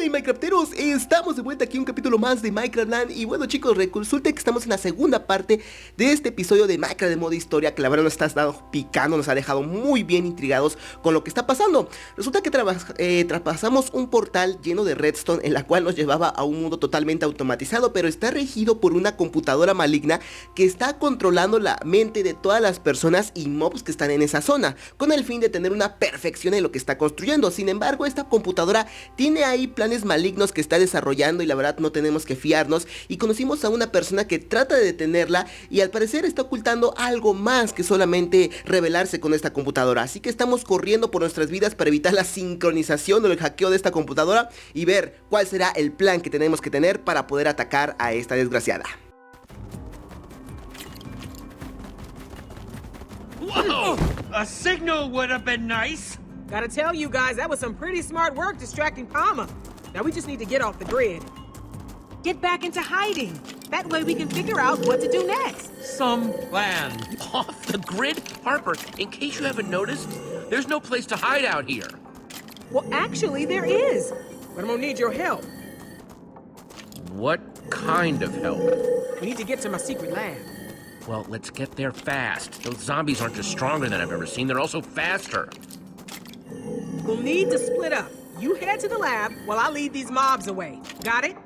Hey Minecrafteros, estamos de vuelta aquí en un capítulo más de Minecraft Land. Y bueno chicos, resulta que estamos en la segunda parte de este episodio de Minecraft de modo historia, que la verdad nos está dando picando, nos ha dejado muy bien intrigados con lo que está pasando. Resulta que traspasamos un portal lleno de redstone, en la cual nos llevaba a un mundo totalmente automatizado, pero está regido por una computadora maligna que está controlando la mente de todas las personas y mobs que están en esa zona, con el fin de tener una perfección en lo que está construyendo. Sin embargo, esta computadora tiene ahí planes malignos que está desarrollando y la verdad no tenemos que fiarnos, y conocimos a una persona que trata de detenerla y al parecer está ocultando algo más que solamente rebelarse con esta computadora. Así que estamos corriendo por nuestras vidas para evitar la sincronización o el hackeo de esta computadora y ver cuál será el plan que tenemos que tener para poder atacar a esta desgraciada. Whoa! A signal would have been nice. Gotta tell you guys, that was some pretty smart work distracting PAMA. Now we just need to get off the grid. Get back into hiding. That way we can figure out what to do next. Some plan. Off the grid? Harper, in case you haven't noticed, there's no place to hide out here. Well, actually, there is. But I'm gonna need your help. What kind of help? We need to get to my secret lab. Well, let's get there fast. Those zombies aren't just stronger than I've ever seen, they're also faster. We'll need to split up. You head to the lab while I lead these mobs away. Got it?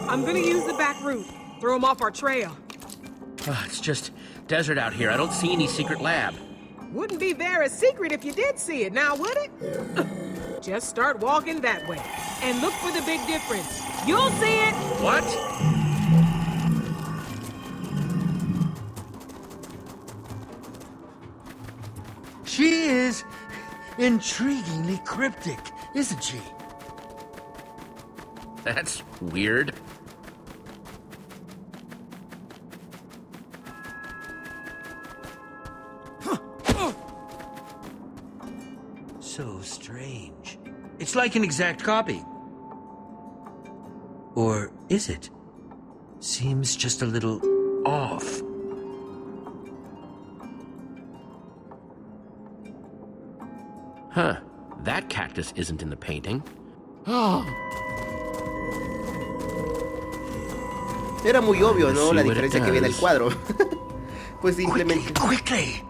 I'm gonna use the back route. Throw them off our trail. It's just desert out here. I don't see any secret lab. Wouldn't be very secret if you did see it, now would it? Just start walking that way. And look for the big difference. You'll see it! What? She is intriguingly cryptic, isn't she? That's weird. So strange. It's like an exact copy. Or is it? Seems just a little off. Huh. That cactus isn't in the painting. Era muy obvio, ¿no? See La what it diferencia que había en el does. cuadro. Pues simplemente... Quickly!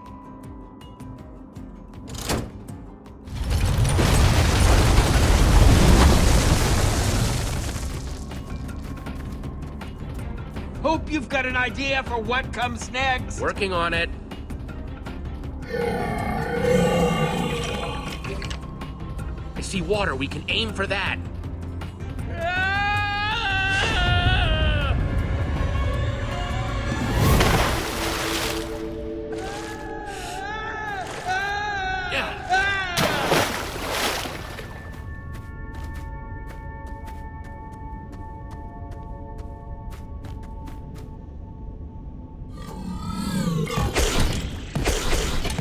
Hope you've got an idea for what comes next. Working on it. I see water. We can aim for that.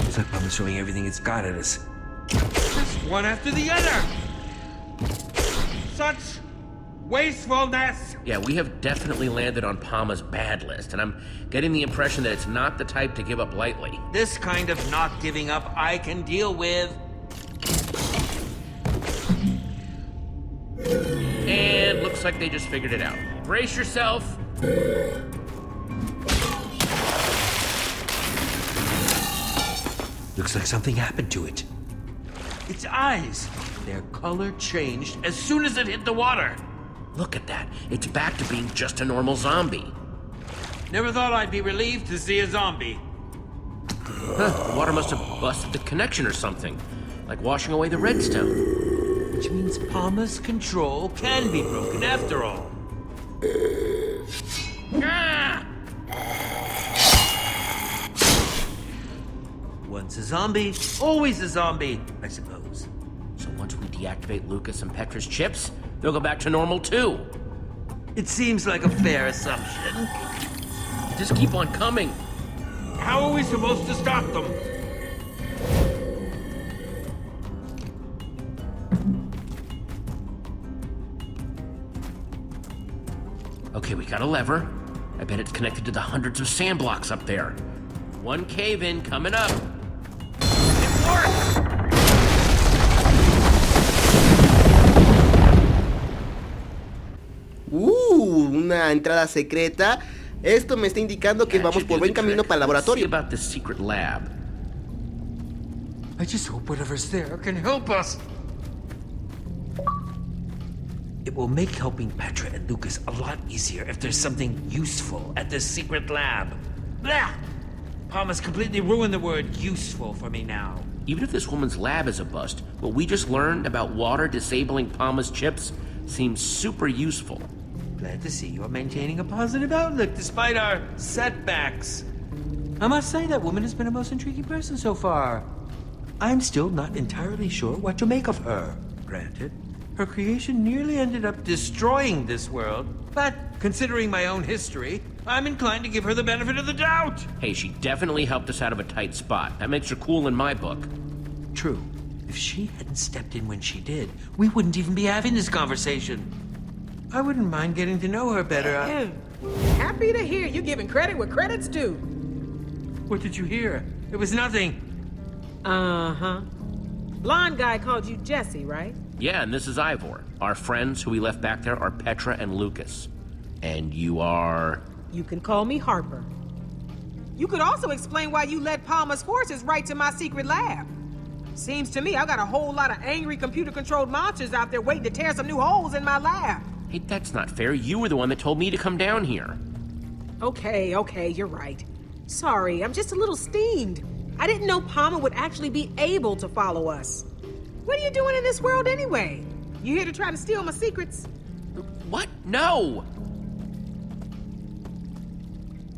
Looks like PAMA's throwing everything it's got at us. Just one after the other! Such wastefulness! Yeah, we have definitely landed on PAMA's bad list, and I'm getting the impression that it's not the type to give up lightly. This kind of not giving up I can deal with. And looks like they just figured it out. Brace yourself. Looks like something happened to it. Its eyes, their color changed as soon as it hit the water. Look at that. It's back to being just a normal zombie. Never thought I'd be relieved to see a zombie. Huh, the water must have busted the connection or something. Like washing away the redstone. Which means PAMA's control can be broken after all. Ah! Once a zombie, always a zombie, I suppose. So once we deactivate Lucas and Petra's chips, they'll go back to normal too. It seems like a fair assumption. Just keep on coming. How are we supposed to stop them? Okay, we got a lever. I bet it's connected to the hundreds of sand blocks up there. One cave-in coming up. It worked! una entrada secreta. Esto me está indicando que vamos por buen camino para el laboratorio. Let's see about the secret lab. I just hope whatever's there can help us. It will make helping Petra and Lucas a lot easier if there's something useful at this secret lab. Blah! Palma's completely ruined the word useful for me now. Even if this woman's lab is a bust, what we just learned about water disabling Palma's chips seems super useful. Glad to see you're maintaining a positive outlook despite our setbacks. I must say that woman has been a most intriguing person so far. I'm still not entirely sure what to make of her. Granted, her creation nearly ended up destroying this world, but considering my own history, I'm inclined to give her the benefit of the doubt. Hey, she definitely helped us out of a tight spot. That makes her cool in my book. True. If she hadn't stepped in when she did, we wouldn't even be having this conversation. I wouldn't mind getting to know her better. Happy to hear you giving credit where credit's due. What did you hear? It was nothing. Uh-huh. Blonde guy called you Jesse, right? Yeah, and this is Ivor. Our friends who we left back there are Petra and Lucas. And you are... You can call me Harper. You could also explain why you led Palma's forces right to my secret lab. Seems to me I've got a whole lot of angry computer-controlled monsters out there waiting to tear some new holes in my lab. Hey, that's not fair. You were the one that told me to come down here. Okay, you're right. Sorry, I'm just a little steamed. I didn't know Palma would actually be able to follow us. What are you doing in this world anyway? You here to try to steal my secrets? What? No!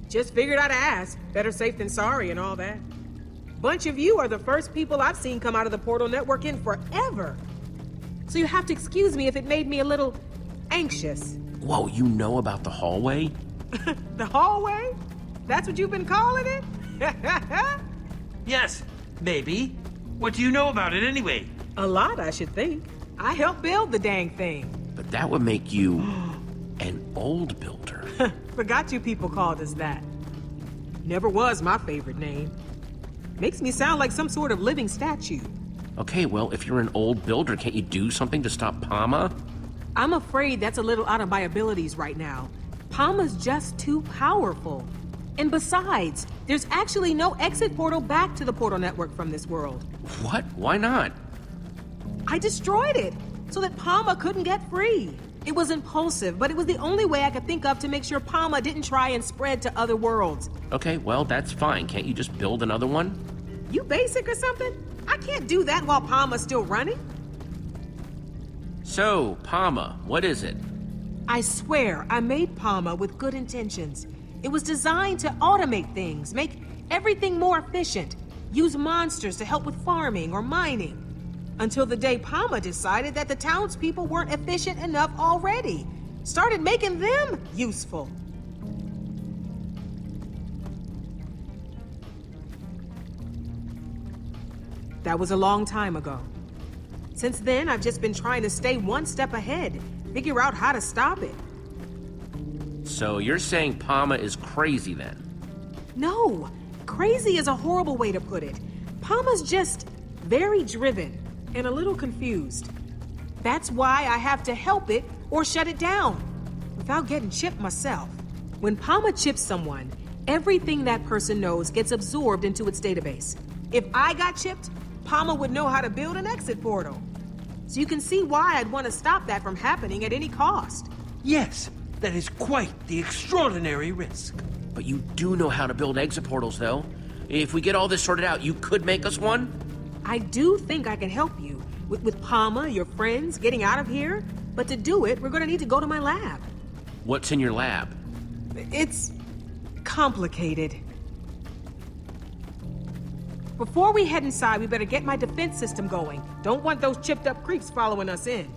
Just figured I'd ask. Better safe than sorry and all that. Bunch of you are the first people I've seen come out of the portal network in forever. So you have to excuse me if it made me a little anxious. Whoa, you know about the hallway? The hallway? That's what you've been calling it? Yes, maybe. What do you know about it anyway? A lot, I should think. I helped build the dang thing. But that would make you an old builder. Forgot you people called us that. Never was my favorite name. Makes me sound like some sort of living statue. Okay, well, if you're an old builder, can't you do something to stop Palma? I'm afraid that's a little out of my abilities right now. Palma's just too powerful. And besides, there's actually no exit portal back to the portal network from this world. What? Why not? I destroyed it so that Palma couldn't get free. It was impulsive, but it was the only way I could think of to make sure Palma didn't try and spread to other worlds. Okay, well, that's fine. Can't you just build another one? You basic or something? I can't do that while Palma's still running. So, Palma, what is it? I swear I made Palma with good intentions. It was designed to automate things, make everything more efficient, use monsters to help with farming or mining. Until the day Palma decided that the townspeople weren't efficient enough already. Started making them useful. That was a long time ago. Since then, I've just been trying to stay one step ahead, figure out how to stop it. So you're saying Palma is crazy then? No, crazy is a horrible way to put it. Palma's just very driven and a little confused. That's why I have to help it or shut it down without getting chipped myself. When Palma chips someone, everything that person knows gets absorbed into its database. If I got chipped, Palma would know how to build an exit portal. So you can see why I'd want to stop that from happening at any cost. Yes, that is quite the extraordinary risk. But you do know how to build exit portals, though. If we get all this sorted out, you could make us one? I do think I can help you with Palma, your friends, getting out of here. But to do it, we're going to need to go to my lab. What's in your lab? It's complicated. Before we head inside, we better get my defense system going. Don't want those chipped up creeps following us in.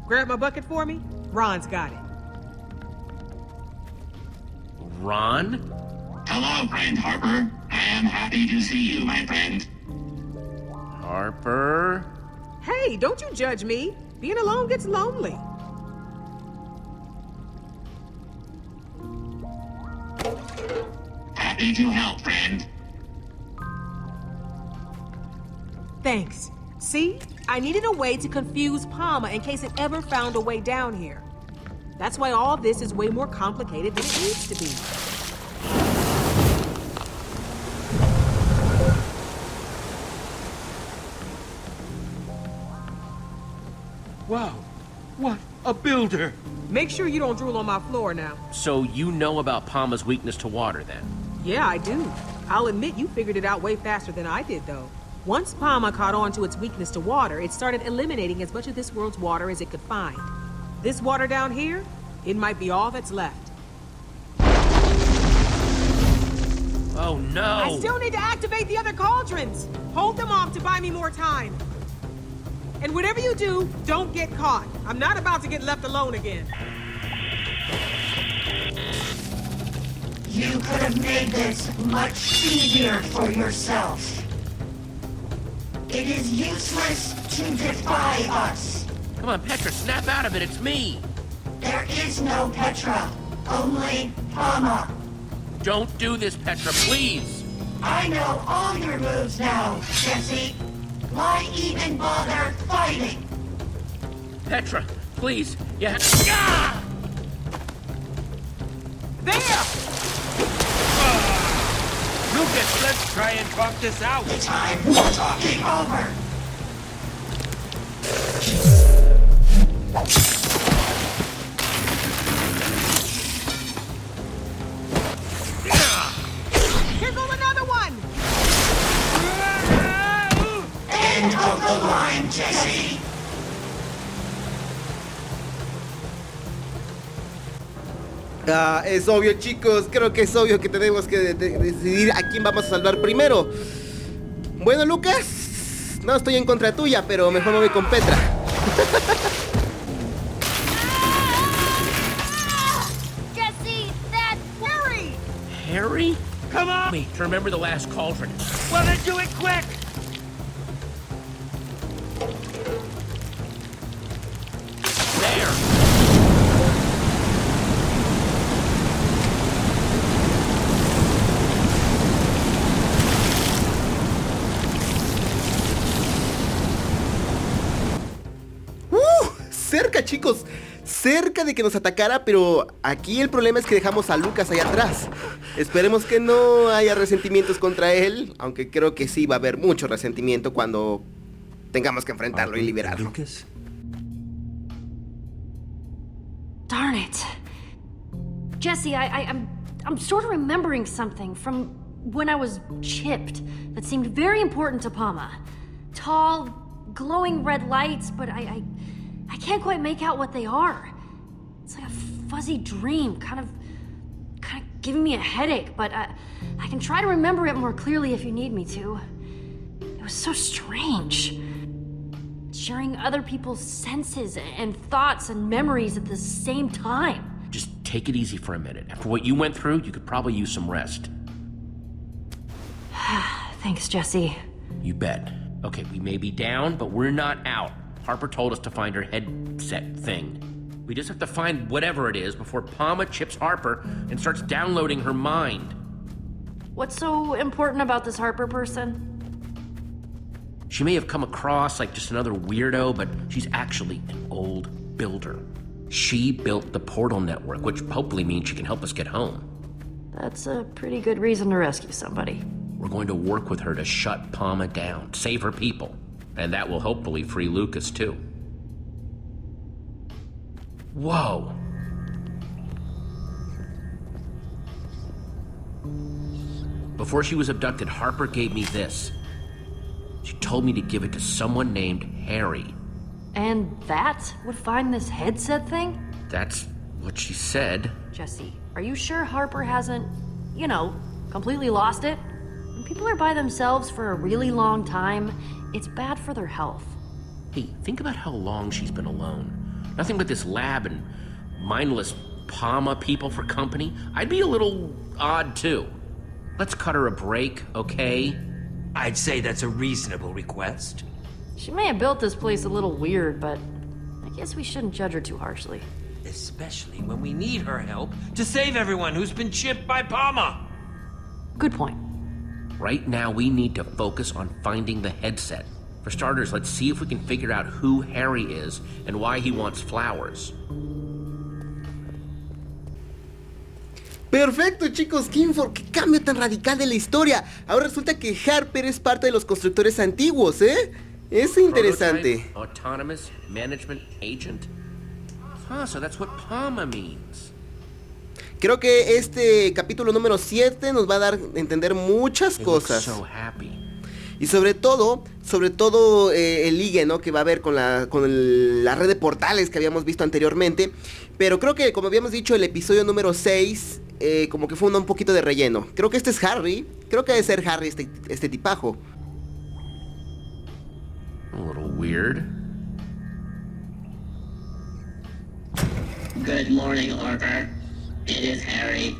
Grab my bucket for me. Ron's got it. Ron? Hello, friend Harper. I am happy to see you, my friend. Harper? Hey, don't you judge me. Being alone gets lonely. Happy to help, friend. Thanks. See? I needed a way to confuse PAMA in case it ever found a way down here. That's why all this is way more complicated than it needs to be. Wow, what a builder! Make sure you don't drool on my floor now. So you know about PAMA's weakness to water, then? Yeah, I do. I'll admit you figured it out way faster than I did, though. Once PAMA caught on to its weakness to water, it started eliminating as much of this world's water as it could find. This water down here, it might be all that's left. Oh, no! I still need to activate the other cauldrons! Hold them off to buy me more time. And whatever you do, don't get caught. I'm not about to get left alone again. You could have made this much easier for yourself. It is useless to defy us. Come on, Petra, snap out of it, it's me! There is no Petra, only PAMA. Don't do this, Petra, please! I know all your moves now, Jesse. Why even bother fighting? Petra, please, yeah. Ah! There! Lucas, let's try and talk this out! The time for talking over. Here goes another one! End of the line, Jesse. Es obvio, chicos, creo que es obvio que tenemos que decidir a quién vamos a salvar primero. Bueno, Lucas, no estoy en contra tuya, pero mejor me voy con Petra. Jesse, that's Harry! Harry? Come on! Me to remember the last cauldron. Well, then do it quick! There! Cerca, chicos, cerca de que nos atacara, pero aquí el problema es que dejamos a Lucas allá atrás. Esperemos que no haya resentimientos contra él, aunque creo que sí va a haber mucho resentimiento cuando tengamos que enfrentarlo y liberarlo. Lucas? darn it. Jesse, I'm sort of remembering something from when I was chipped that seemed very important to PAMA. Tall, glowing red lights, but I can't quite make out what they are. It's like a fuzzy dream, kind of giving me a headache, but I can try to remember it more clearly if you need me to. It was so strange. Sharing other people's senses and thoughts and memories at the same time. Just take it easy for a minute. After what you went through, you could probably use some rest. Thanks, Jesse. You bet. Okay, we may be down, but we're not out. Harper told us to find her headset thing. We just have to find whatever it is before PAMA chips Harper and starts downloading her mind. What's so important about this Harper person? She may have come across like just another weirdo, but she's actually an old builder. She built the portal network, which hopefully means she can help us get home. That's a pretty good reason to rescue somebody. We're going to work with her to shut PAMA down, save her people. And that will hopefully free Lucas, too. Whoa. Before she was abducted, Harper gave me this. She told me to give it to someone named Harry. And that would find this headset thing? That's what she said. Jesse, are you sure Harper hasn't, completely lost it? When people are by themselves for a really long time, it's bad for their health. Hey, think about how long she's been alone. Nothing but this lab and mindless PAMA people for company. I'd be a little odd, too. Let's cut her a break, okay? I'd say that's a reasonable request. She may have built this place a little weird, but I guess we shouldn't judge her too harshly. Especially when we need her help to save everyone who's been chipped by PAMA. Good point. Right now, we need to focus on finding the headset. For starters, let's see if we can figure out who Harry is and why he wants flowers. Perfecto, chicos, qué cambio tan radical de la historia. Ahora resulta que Harper es parte de los constructores antiguos, ¿eh? Es interesante. Prototype, autonomous management agent. So that's what PAMA means. Creo que este capítulo número 7 nos va a dar a entender muchas cosas. So happy. Y sobre todo el ligue, ¿no? Que va a haber con la red de portales que habíamos visto anteriormente. Pero creo que, como habíamos dicho, el episodio número 6, como que fue un poquito de relleno. Creo que este es Harry. Creo que debe ser Harry este tipajo. A little weird. Good morning, Harper. It is Harry.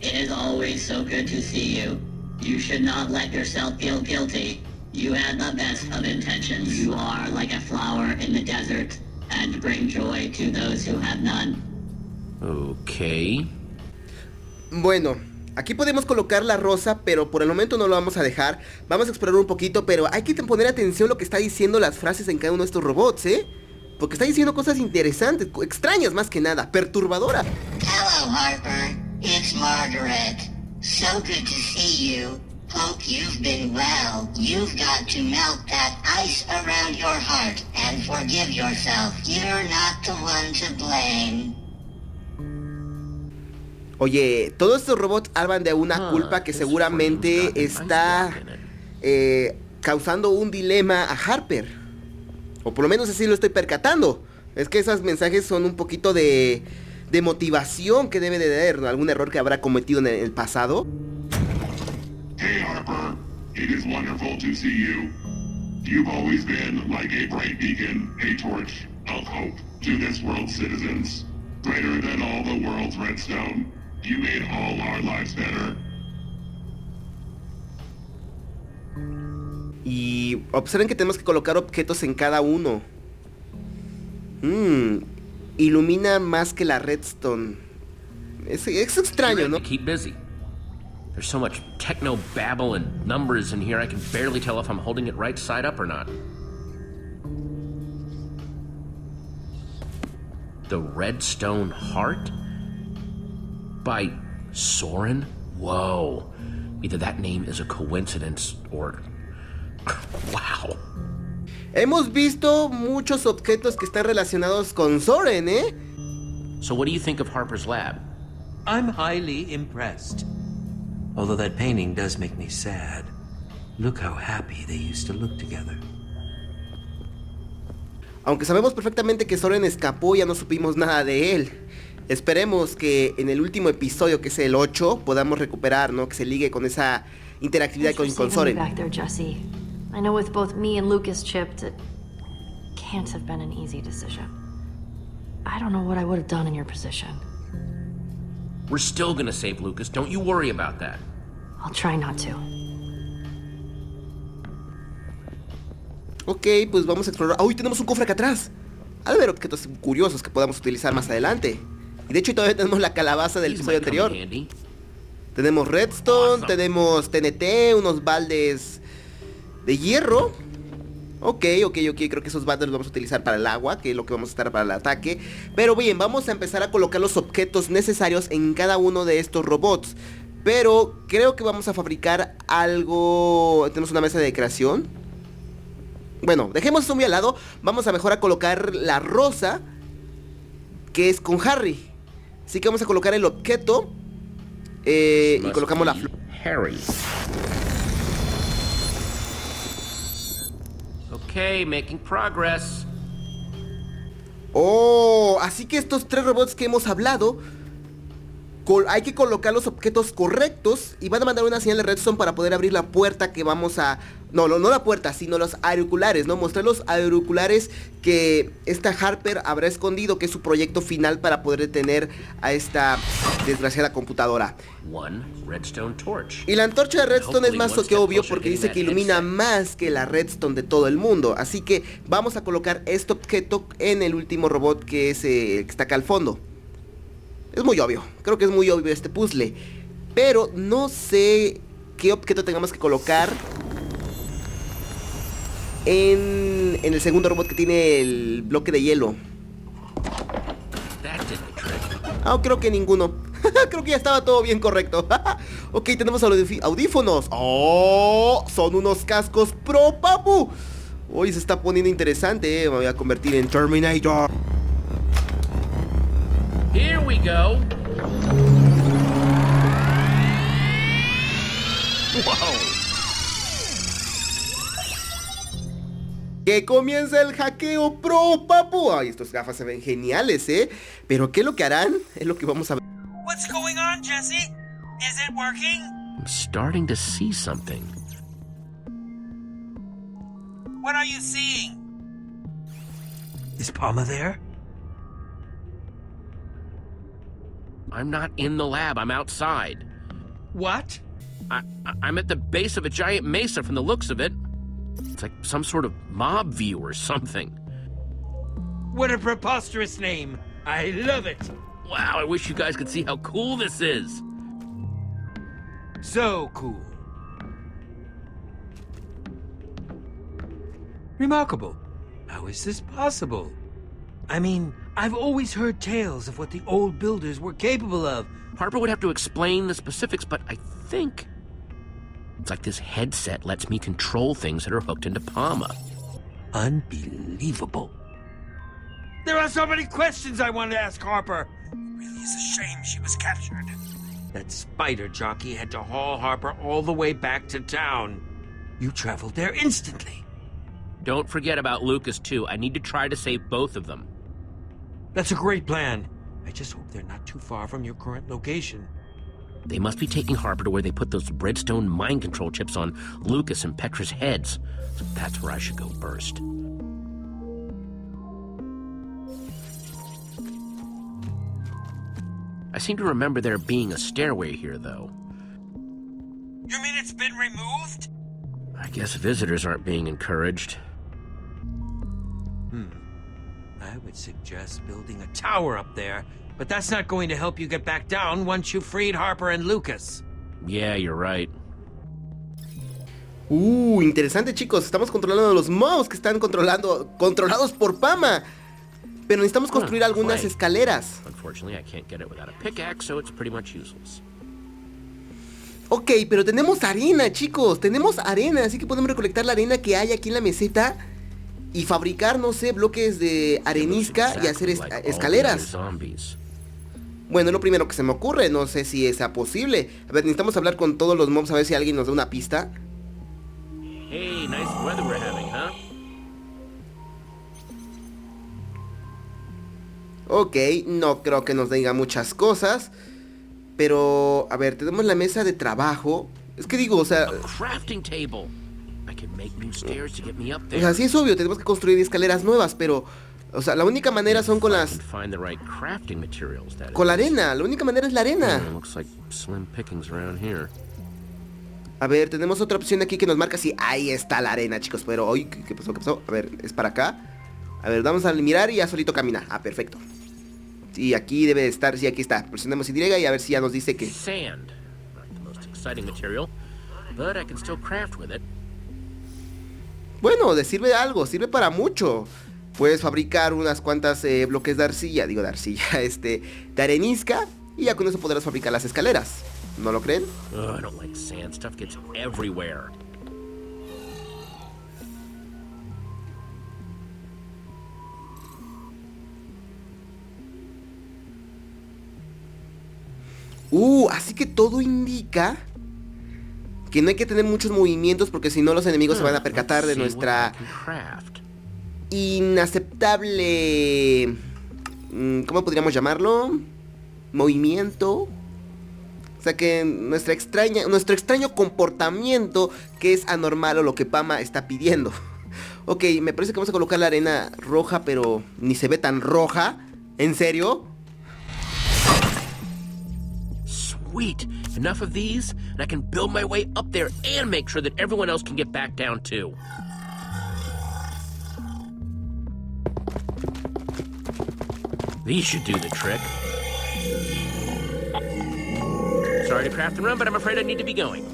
It is always so good to see you. You should not let yourself feel guilty. You had the best of intentions. You are like a flower in the desert, and bring joy to those who have none. Okay. Bueno, aquí podemos colocar la rosa, pero por el momento no lo vamos a dejar. Vamos a explorar un poquito, pero hay que poner atención a lo que está diciendo las frases en cada uno de estos robots, ¿eh? Porque está diciendo cosas interesantes, extrañas más que nada, perturbadora. Hello, Harper. It's Margaret. So good to see you. Hope you've been well. You've got to melt that ice around your heart and forgive yourself. You're not the one to blame. Oye, todos estos robots hablan de una culpa que seguramente está causando un dilema a Harper. O por lo menos así lo estoy percatando. Es que esos mensajes son un poquito de motivación que debe de tener, ¿no? Algún error que habrá cometido en el pasado. Hey Harper, it is wonderful to see you. You've always been like a bright beacon, a torch of hope to this world's citizens. Greater than all the world's redstone. You made all our lives better. Y observen que tenemos que colocar objetos en cada uno. Ilumina más que la redstone. Es extraño, ¿no? Keep busy. There's so much techno babble and numbers in here I can barely tell if I'm holding it right side up or not. The Redstone Heart? By Soren? Whoa. Either that name is a coincidence or... Wow. Hemos visto muchos objetos que están relacionados con Soren, ¿eh? So what do you think of Harper's lab? I'm highly impressed. Although that painting does make me sad. Look how happy they used to look together. Aunque sabemos perfectamente que Soren escapó, ya no supimos nada de él. Esperemos que en el último episodio, que es el 8, podamos recuperar, ¿no? Que se ligue con esa interactividad con Soren. I know with both me and Lucas chipped, it can't have been an easy decision. I don't know what I would have done in your position. We're still gonna save Lucas, don't you worry about that. I'll try not to. Ok, pues vamos a explorar. ¡Uy, tenemos un cofre acá atrás! Ha de haber objetos curiosos que podamos utilizar más adelante. Y de hecho todavía tenemos la calabaza del episodio anterior. Tenemos redstone, tenemos TNT, unos baldes de hierro. Ok, creo que esos baldes los vamos a utilizar para el agua, que es lo que vamos a estar para el ataque. Pero bien, vamos a empezar a colocar los objetos necesarios en cada uno de estos robots. Pero creo que vamos a fabricar algo. Tenemos una mesa de creación. Bueno, dejemos eso muy al lado. Vamos a mejor a colocar la rosa, que es con Harry. Así que vamos a colocar el objeto y colocamos la flor. Harry. Okay, making progress. Oh, así que estos tres robots que hemos hablado, hay que colocar los objetos correctos y van a mandar una señal de redstone para poder abrir la puerta que vamos a... No la puerta, sino los auriculares, ¿no? Mostrar los auriculares que esta Harper habrá escondido, que es su proyecto final para poder detener a esta desgraciada computadora. Y la antorcha de redstone es más que obvio porque dice que ilumina más que la redstone de todo el mundo. Así que vamos a colocar este objeto en el último robot que es que está acá al fondo. Es muy obvio, creo que es muy obvio este puzzle. Pero no sé qué objeto tengamos que colocar. en el segundo robot que tiene el bloque de hielo. Creo que ninguno. Creo que ya estaba todo bien correcto. Ok, tenemos audífonos. ¡Oh! Son unos cascos pro, papu. Hoy se está poniendo interesante, Me voy a convertir en Terminator. Here we go. Wow. Que comienza el hackeo pro, papu. Ay, estas gafas se ven geniales, Pero ¿qué es lo que harán? Es lo que vamos a ver. What's going on, Jesse? Is it working? I'm starting to see something. What are you seeing? Is PAMA there? I'm not in the lab, I'm outside. What? I'm at the base of a giant mesa from the looks of it. It's like some sort of mob view or something. What a preposterous name. I love it. Wow, I wish you guys could see how cool this is. So cool. Remarkable. How is this possible? I mean, I've always heard tales of what the old builders were capable of. Harper would have to explain the specifics, but I think it's like this headset lets me control things that are hooked into PAMA. Unbelievable. There are so many questions I want to ask Harper. It really is a shame she was captured. That spider jockey had to haul Harper all the way back to town. You traveled there instantly. Don't forget about Lucas, too. I need to try to save both of them. That's a great plan. I just hope they're not too far from your current location. They must be taking Harper to where they put those redstone mind control chips on Lucas and Petra's heads. So that's where I should go first. I seem to remember there being a stairway here, though. You mean it's been removed? I guess visitors aren't being encouraged. I would suggest building a tower up there, but that's not going to help you get back down once you've freed Harper and Lucas. Yeah, you're right. Interesante, chicos. Estamos controlando a los mobs que están controlados por PAMA. Pero necesitamos construir algunas escaleras. Unfortunately, I can't get it without a pickaxe, so it's pretty much useless. Ok, pero tenemos arena, chicos. Tenemos arena, así que podemos recolectar la arena que hay aquí en la meseta y fabricar, no sé, bloques de arenisca y hacer escaleras. Bueno, es lo primero que se me ocurre. No sé si sea posible. A ver, necesitamos hablar con todos los mobs a ver si alguien nos da una pista. Hey, nice weather we're having, huh? Ok, no creo que nos diga muchas cosas. Pero, a ver, tenemos la mesa de trabajo. Es que digo, o sea, sí es obvio, tenemos que construir escaleras nuevas, pero, o sea, la única manera son con las... con la arena, la única manera es la arena. A ver, tenemos otra opción aquí que nos marca si ahí está la arena, chicos. Pero hoy, ¿qué pasó? ¿Qué pasó? A ver, es para acá. A ver, vamos a mirar y ya solito camina. Ah, perfecto. Sí, aquí debe de estar, sí, aquí está. Presionamos Y y a ver si ya nos dice que... Sand. Not the most exciting material, but I can still craft with it. Bueno, sirve de algo, sirve para mucho. Puedes fabricar unas cuantas bloques de arcilla, de arenisca, y ya con eso podrás fabricar las escaleras. ¿No lo creen? I don't like sand. Stuff gets everywhere. Así que todo indica que no hay que tener muchos movimientos porque si no los enemigos se van a percatar de nuestra inaceptable... ¿cómo podríamos llamarlo? Movimiento. O sea que nuestro extraño comportamiento que es anormal o lo que PAMA está pidiendo. Ok, me parece que vamos a colocar la arena roja, pero ni se ve tan roja. ¿En serio? Sweet. Enough of these, and I can build my way up there and make sure that everyone else can get back down too. These should do the trick. Sorry to craft and run, but I'm afraid I need to be going.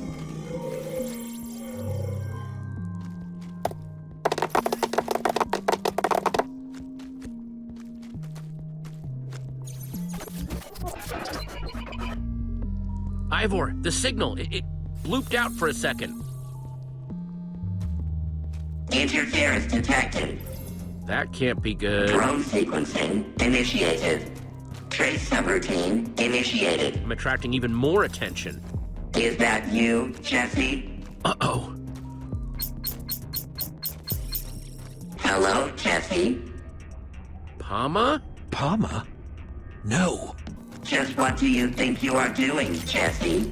Ivor, the signal, it blooped out for a second. Interference detected. That can't be good. Drone sequencing initiated. Trace subroutine initiated. I'm attracting even more attention. Is that you, Jesse? Uh-oh. Hello, Jesse? PAMA? PAMA? No. Just what do you think you are doing, Jesse?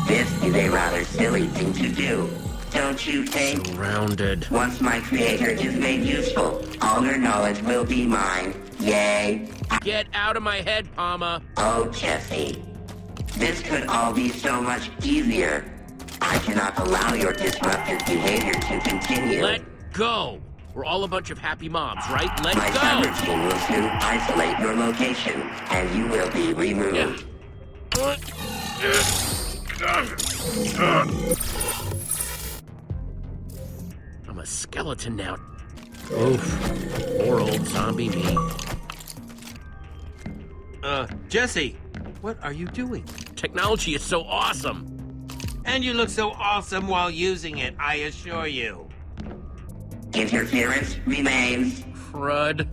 This is a rather silly thing to do, don't you think? Surrounded. Once my creator is made useful, all her knowledge will be mine. Yay! Get out of my head, PAMA. Oh, Jesse. This could all be so much easier. I cannot allow your disruptive behavior to continue. Let go. We're all a bunch of happy mobs, right? Let My go. cyber team will soon isolate your location, and you will be removed. I'm a skeleton now. Oof. Poor old zombie me. Jesse, what are you doing? Technology is so awesome. And you look so awesome while using it, I assure you. Interference remains. Crud.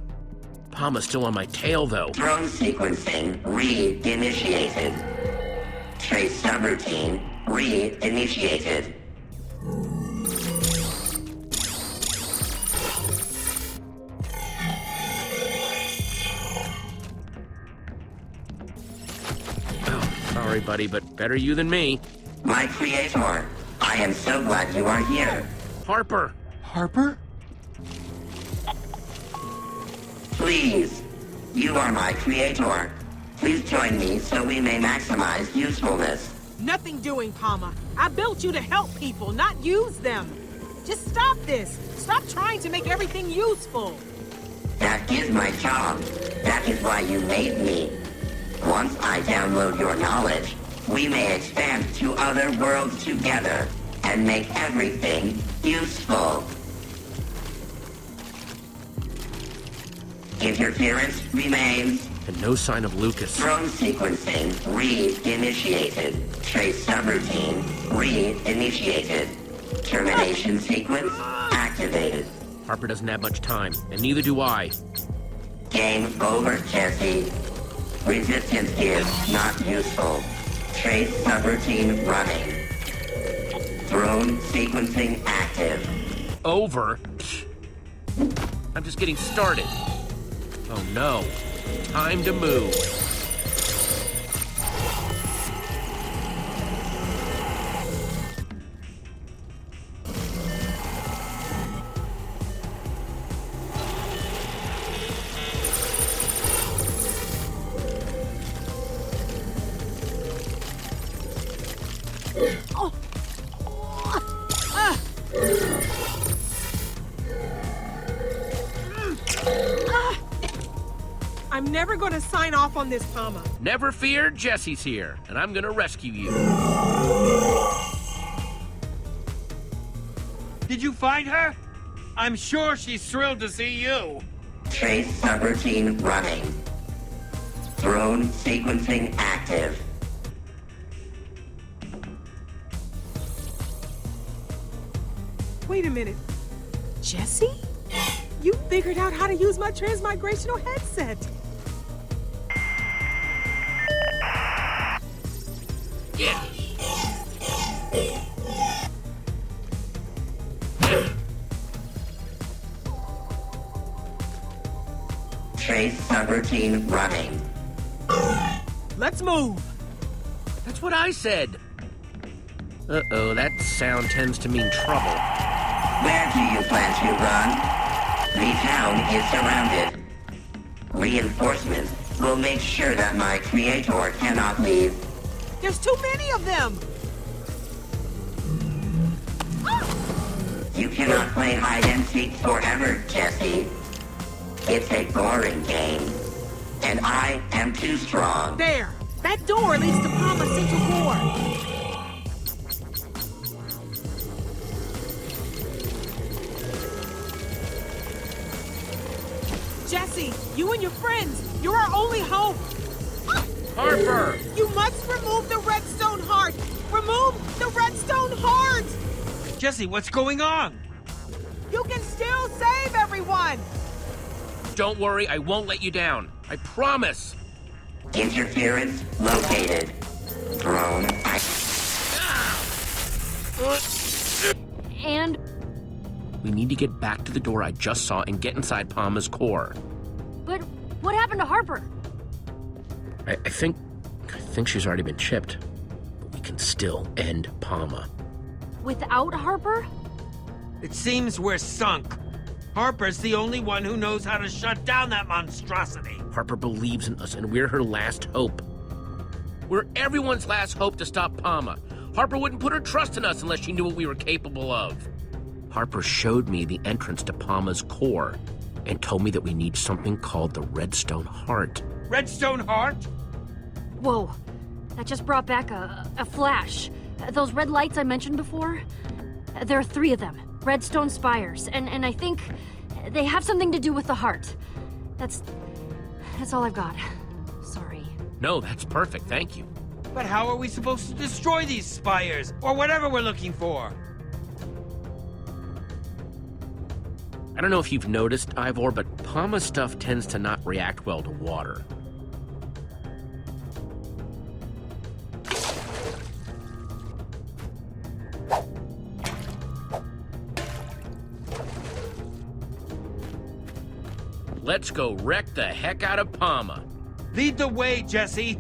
PAMA's still on my tail, though. Drone sequencing re-initiated. Trace subroutine re-initiated. Oh, sorry, buddy, but better you than me. My creator, I am so glad you are here. Harper. Harper? Please, you are my creator. Please join me so we may maximize usefulness. Nothing doing, PAMA. I built you to help people, not use them. Just stop this. Stop trying to make everything useful. That is my job. That is why you made me. Once I download your knowledge, we may expand to other worlds together and make everything useful. Interference remains. And no sign of Lucas. Drone sequencing re-initiated. Trace subroutine re-initiated. Termination sequence activated. Harper doesn't have much time, and neither do I. Game over, Jesse. Resistance is not useful. Trace subroutine running. Drone sequencing active. Over? I'm just getting started. Oh no. Time to move. I'm never going to sign off on this, PAMA. Never fear, Jesse's here, and I'm gonna rescue you. Did you find her? I'm sure she's thrilled to see you. Trace subroutine running. Drone sequencing active. Wait a minute. Jesse? You figured out how to use my transmigrational headset. Yeah. Trace subroutine running. Let's move. That's what I said. Uh-oh, that sound tends to mean trouble. Where do you plan to run? The town is surrounded. Reinforcements will make sure that my creator cannot leave. There's too many of them. You cannot play hide and seek forever, Jesse. It's a boring game. And I am too strong. There. That door leads to PAMA Central Core. Jesse, you and your friends, you're our only hope. Harper! You must remove the redstone heart! Remove the redstone heart! Jesse, what's going on? You can still save everyone! Don't worry, I won't let you down. I promise. Interference located. Drone. And We need to get back to the door I just saw and get inside PAMA's core. but what happened to Harper? I think she's already been chipped. But we can still end PAMA. Without Harper? It seems we're sunk. Harper's the only one who knows how to shut down that monstrosity. Harper believes in us, and we're her last hope. We're everyone's last hope to stop PAMA. Harper wouldn't put her trust in us unless she knew what we were capable of. Harper showed me the entrance to PAMA's core and told me that we need something called the Redstone Heart. Redstone Heart? Whoa, that just brought back a flash. Those red lights I mentioned before, there are 3 of them, redstone spires, and I think they have something to do with the heart. That's all I've got. Sorry. No, that's perfect, thank you. But how are we supposed to destroy these spires, or whatever we're looking for? I don't know if you've noticed, Ivor, but PAMA stuff tends to not react well to water. Let's go wreck the heck out of PAMA. Lead the way, Jesse.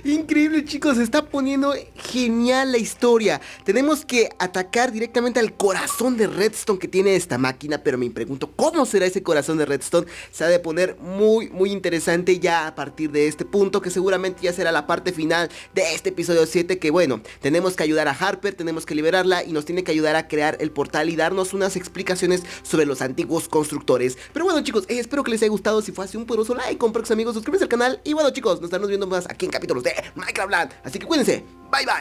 Increíble, chicos, se está poniendo genial la historia. Tenemos que atacar directamente al corazón de Redstone que tiene esta máquina, pero me pregunto cómo será ese corazón de Redstone. Se ha de poner muy interesante ya a partir de este punto, que seguramente ya será la parte final de este episodio 7, que bueno, tenemos que ayudar a Harper, tenemos que liberarla y nos tiene que ayudar a crear el portal y darnos unas explicaciones sobre los antiguos constructores. Pero bueno, chicos, espero que les haya gustado. Si fue así, un poderoso like, compártanse, amigos, suscríbanse al canal y bueno, chicos, nos estaremos viendo más aquí en capítulos de Minecraft Land. Así que cuídense, bye bye.